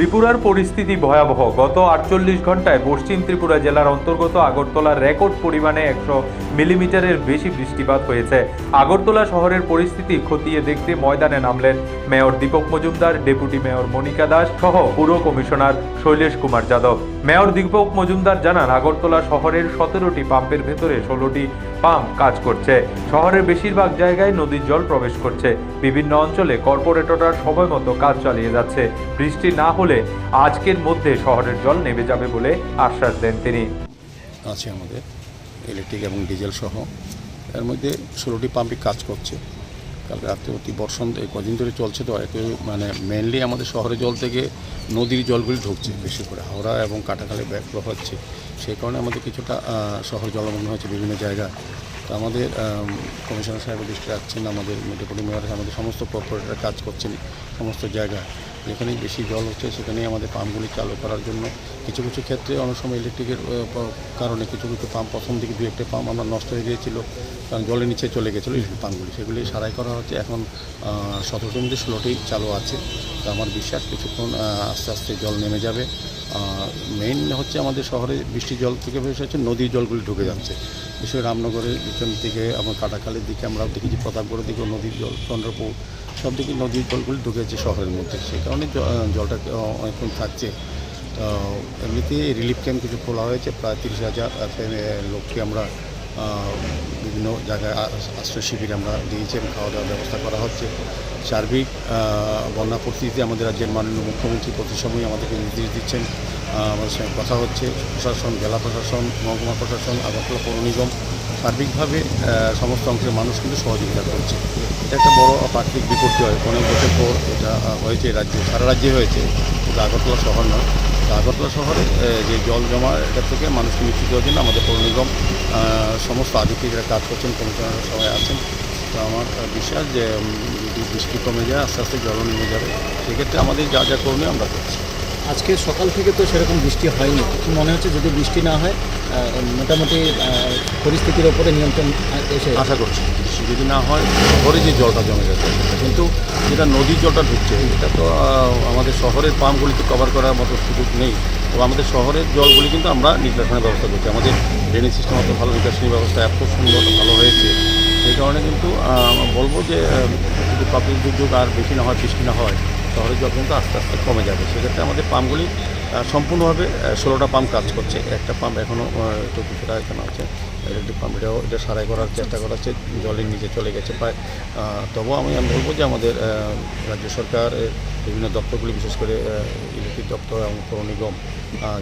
ত্রিপুরার পরিস্থিতি ভয়াবহ। গত 48 ঘন্টায় পশ্চিম ত্রিপুরা জেলার অন্তর্গত আগরতলার রেকর্ড পরিমাণে 100 মিলিমিটারের বেশি বৃষ্টিপাত হয়েছে। আগরতলা শহরের পরিস্থিতি খতিয়ে দেখতে ময়দানে নামলেন mayor Dipak Majumdar, deputy mayor Monika Das সহ পুর কমিশনার শৈলেশ কুমার যাদব। মেয়র দীপক মজুমদার জানান, আগরতলা শহরের 17টি পাম্পের ভেতরে 16টি পাম্প কাজ করছে। শহরের বেশিরভাগ জায়গায় নদীর জল প্রবেশ করছে। বিভিন্ন অঞ্চলে কর্পোরেটররা সময় মতো কাজ চালিয়ে যাচ্ছে। বৃষ্টি না হলে আজকের মধ্যে শহরের জল নেমে যাবে বলে আশ্বাস দেন তিনি। আছে আমাদের ইলেকট্রিক এবং ডিজেল সহ, এর মধ্যে 16টি পাম্পই কাজ করছে। কালকে রাত্রে অতি বর্ষণ কদিন ধরে চলছে, তো মানে মেনলি আমাদের শহরের জল থেকে নদীর জলগুলি ঢুকছে বেশি করে, হাওড়া এবং কাটাখালে ব্যাকফ্লো হচ্ছে। সেই কারণে আমাদের কিছুটা শহর জলমগ্ন হচ্ছে বিভিন্ন জায়গায়। তো আমাদের কমিশনার সাহেব দৃষ্টি রাখছেন, আমাদের ডেপুটি মেয়র, আমাদের সমস্ত কর্পোরেটররা কাজ করছেন সমস্ত জায়গায়। যেখানেই বেশি জল হচ্ছে সেখানেই আমাদের পাম্পগুলি চালু করার জন্য কিছু কিছু ক্ষেত্রে অনেক সময় ইলেকট্রিকের কারণে কিছু কিছু পাম্প, প্রথম দিকে 2-1টা পাম্প আমার নষ্ট হয়ে গিয়েছিল, কারণ জলের নিচে চলে গেছিলো ইলেকট্রিক পাম্পগুলি, সেগুলি সারাই করা হচ্ছে। এখন 17টির মধ্যে 16টি চালু আছে। তো আমার বিশ্বাস কিছুক্ষণ আস্তে আস্তে জল নেমে যাবে। মেইন হচ্ছে আমাদের শহরে বৃষ্টির জল থেকে বেশি হচ্ছে নদীর জলগুলি ঢুকে যাচ্ছে। বিশেষ রামনগরের পিছন দিকে, আমার কাটাখালের দিকে আমরা দেখেছি, প্রতাপগড়ের দিকেও নদীর জল, চন্দ্রপুর সব দিকে নদীর জলগুলি ঢুকেছে শহরের মধ্যে। সেই কারণে জলটা অনেকক্ষণ থাকছে। তো এমনিতে রিলিফ ক্যাম্প কিছু খোলা হয়েছে, প্রায় 30,000 লোককে আমরা বিভিন্ন জায়গায় আশ্রয় শিবিরে আমরা দিয়েছি এবং খাওয়া দাওয়ার ব্যবস্থা করা হচ্ছে। সার্বিক বন্যা পরিস্থিতিতে আমাদের রাজ্যের মাননীয় মুখ্যমন্ত্রী প্রতি সময় আমাদেরকে নির্দেশ দিচ্ছেন, আমাদের সঙ্গে কথা হচ্ছে। প্রশাসন, জেলা প্রশাসন, মহকুমা প্রশাসন, আগরতলা পৌর নিগম সার্বিকভাবে সমস্ত অংশের মানুষ কিন্তু সহযোগিতা করছে। এটা একটা বড় প্রাকৃতিক বিপর্যয়, অনেক বছর পর এটা হয়েছে রাজ্যে, সারা রাজ্যে হয়েছে, কিন্তু আগরতলা শহর নয়। আগরতলা শহরে যে জল জমা, এটা থেকে মানুষকে নিশ্চিত দেওয়ার জন্য আমাদের পৌর নিগম সমস্ত আধিকারিকরা কাজ করছেন, কমিশনাররা সবাই আছেন। তো আমার বিশ্বাস যে যদি বৃষ্টি কমে যায়, আস্তে আস্তে জল নেমে যাবে। সেক্ষেত্রে আমাদের যা যা করণীয় আমরা করছি। আজকে সকাল থেকে তো সেরকম বৃষ্টি হয়নি, মনে হচ্ছে যদি বৃষ্টি না হয় মোটামুটি পরিস্থিতির ওপরে নিয়ন্ত্রণ এসে আশা করছি। বৃষ্টি যদি না হয়, শহরে যে জলটা জমে যাচ্ছে, কিন্তু যেটা নদীর জলটা ঢুকছে, এটা তো আমাদের শহরের পাম্পগুলিতে কভার করার মতো সুযোগ নেই। তো আমাদের শহরের জলগুলি কিন্তু আমরা নিষ্কাশনের ব্যবস্থা করছি। আমাদের ড্রেনেজ সিস্টেম অত ভালো, নিষ্কাশনী ব্যবস্থা এত সুন্দর ভালো হয়েছে। সেই কারণে কিন্তু বলবো যে যদি প্রাকৃতিক দুর্যোগ আর বেশি না হয়, বৃষ্টি না হয়, শহরের জল কিন্তু আস্তে আস্তে কমে যাবে। সেক্ষেত্রে আমাদের পাম্পগুলি সম্পূর্ণভাবে 16টা পাম্প কাজ করছে। একটা পাম্প এখনও একটু কিছুটা এখানে আছে, ইলেকট্রিক পাম্প, এটা সারাই করার চেষ্টা করা হচ্ছে, জলের নিচে চলে গেছে প্রায়। তবুও আমি বলবো যে আমাদের রাজ্য সরকারের বিভিন্ন দপ্তরগুলি, বিশেষ করে ইলেকট্রিক দপ্তর এবং পৌর নিগম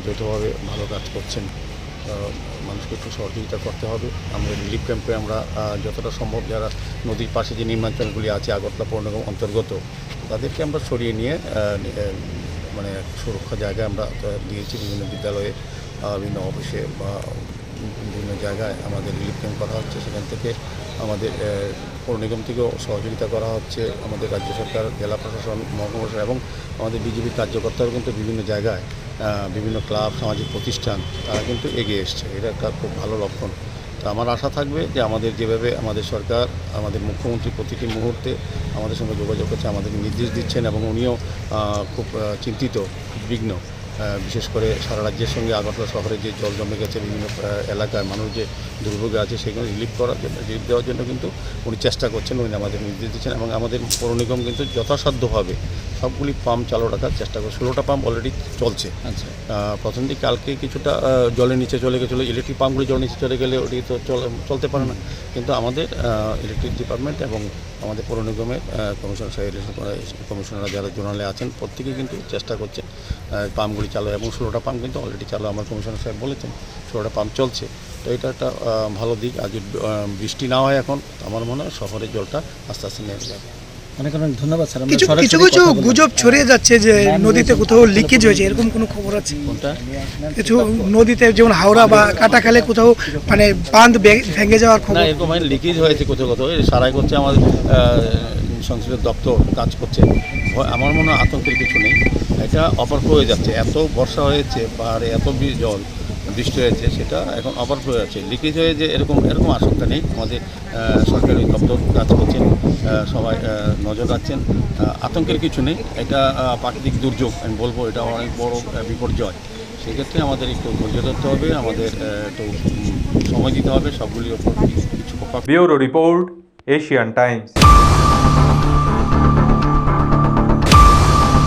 যৌথভাবে ভালো কাজ করছেন। মানুষকে একটু সহযোগিতা করতে হবে। আমরা রিলিফ ক্যাম্পে আমরা যতটা সম্ভব, যারা নদীর পাশে যে নিম্নাঞ্চলগুলি আছে আগরতলা পৌর নিগম অন্তর্গত, তাদেরকে আমরা সরিয়ে নিয়ে মানে সুরক্ষা জায়গায় আমরা দিয়েছি। বিভিন্ন বিদ্যালয়ে, বিভিন্ন অফিসে বা বিভিন্ন জায়গায় আমাদের রিলিফ ক্যাম্প করা হচ্ছে। সেখান থেকে আমাদের পৌর নিগম থেকেও সহযোগিতা করা হচ্ছে। আমাদের রাজ্য সরকার, জেলা প্রশাসন, মহকুমা প্রশাসন এবং আমাদের বিজেপির কার্যকর্তারাও কিন্তু বিভিন্ন জায়গায়, বিভিন্ন ক্লাব, সামাজিক প্রতিষ্ঠান, তারা কিন্তু এগিয়ে এসছে। এটা একটা খুব ভালো লক্ষণ। তো আমার আশা থাকবে যে আমাদের যেভাবে আমাদের সরকার, আমাদের মুখ্যমন্ত্রী প্রতিটি মুহূর্তে আমাদের সঙ্গে যোগাযোগ করছে, আমাদেরকে নির্দেশ দিচ্ছেন এবং উনিও খুব চিন্তিত, উদ্বিগ্ন, বিশেষ করে সারা রাজ্যের সঙ্গে আগরতলা শহরে যে জল জমে গেছে, বিভিন্ন এলাকায় মানুষ যে দুর্ভোগে আছে, সেগুলো রিলিফ দেওয়ার জন্য কিন্তু উনি চেষ্টা করছেন, উনি আমাদের নির্দেশ দিচ্ছেন এবং আমাদের পৌর নিগম কিন্তু যথাসাধ্যভাবে সবগুলি পাম্প চালু রাখার চেষ্টা করে। 16টা পাম্প অলরেডি চলছে। আচ্ছা, প্রথম দিকে কালকে কিছুটা জলের নিচে চলে গেছিলো, ইলেকট্রিক পাম্পগুলি জলের নিচে চলে গেলে ওটি তো চলতে পারে না। কিন্তু আমাদের ইলেকট্রিক ডিপার্টমেন্ট এবং আমাদের পৌর নিগমের কমিশনার সাহেব, কমিশনাররা যারা জোনালে আছেন, প্রত্যেকেই কিন্তু চেষ্টা করছে পাম্পগুলি চালু, এবং 16টা পাম্প কিন্তু অলরেডি চালু। আমার কমিশনার সাহেব বলেছেন 16টা পাম্প চলছে। তো এটা একটা ভালো দিক। আজ বৃষ্টি না হয় এখন, আমার মনে হয় শহরের জলটা আস্তে আস্তে নেমে যাবে। অনেক অনেক ধন্যবাদ স্যার। কিছু কিছু গুজব ছড়িয়ে যাচ্ছে যে নদীতে কোথাও লিকেজ হয়েছে, এরকম কোনো খবর আছে? কোনটা? কিছু নদীতে, যেমন হাওড়া বা কাটাখালে কোথাও মানে বাঁধ ভেঙে যাওয়ার না, খবর? এরকম লিকেজ হয়েছে কোথাও কোথাও, সারাই করছে আমাদের সংশ্লিষ্ট দপ্তর, কাজ করছে। আমার মনে হয় আতঙ্কের কিছু নেই। এটা অপারফ্লো হয়ে যাচ্ছে, এত বর্ষা হয়েছে, পাহাড়ে এত জল, বৃষ্টি হয়েছে সেটা এখন ওভারফ্লো আছে, লিকেজ হয়ে যে এরকম আশঙ্কা নেই। আমাদের সরকারি দপ্তর কাজ করছেন, সবাই নজর রাখছেন, আতঙ্কের কিছু নেই। এটা প্রাকৃতিক দুর্যোগ, আমি বলবো এটা অনেক বড় বিপর্যয়। সেক্ষেত্রে আমাদের একটু ধৈর্য ধরতে হবে, আমাদের একটু সময় দিতে হবে, সবগুলির ওপর কিছু ব্যুরো রিপোর্ট, এশিয়ান টাইমস।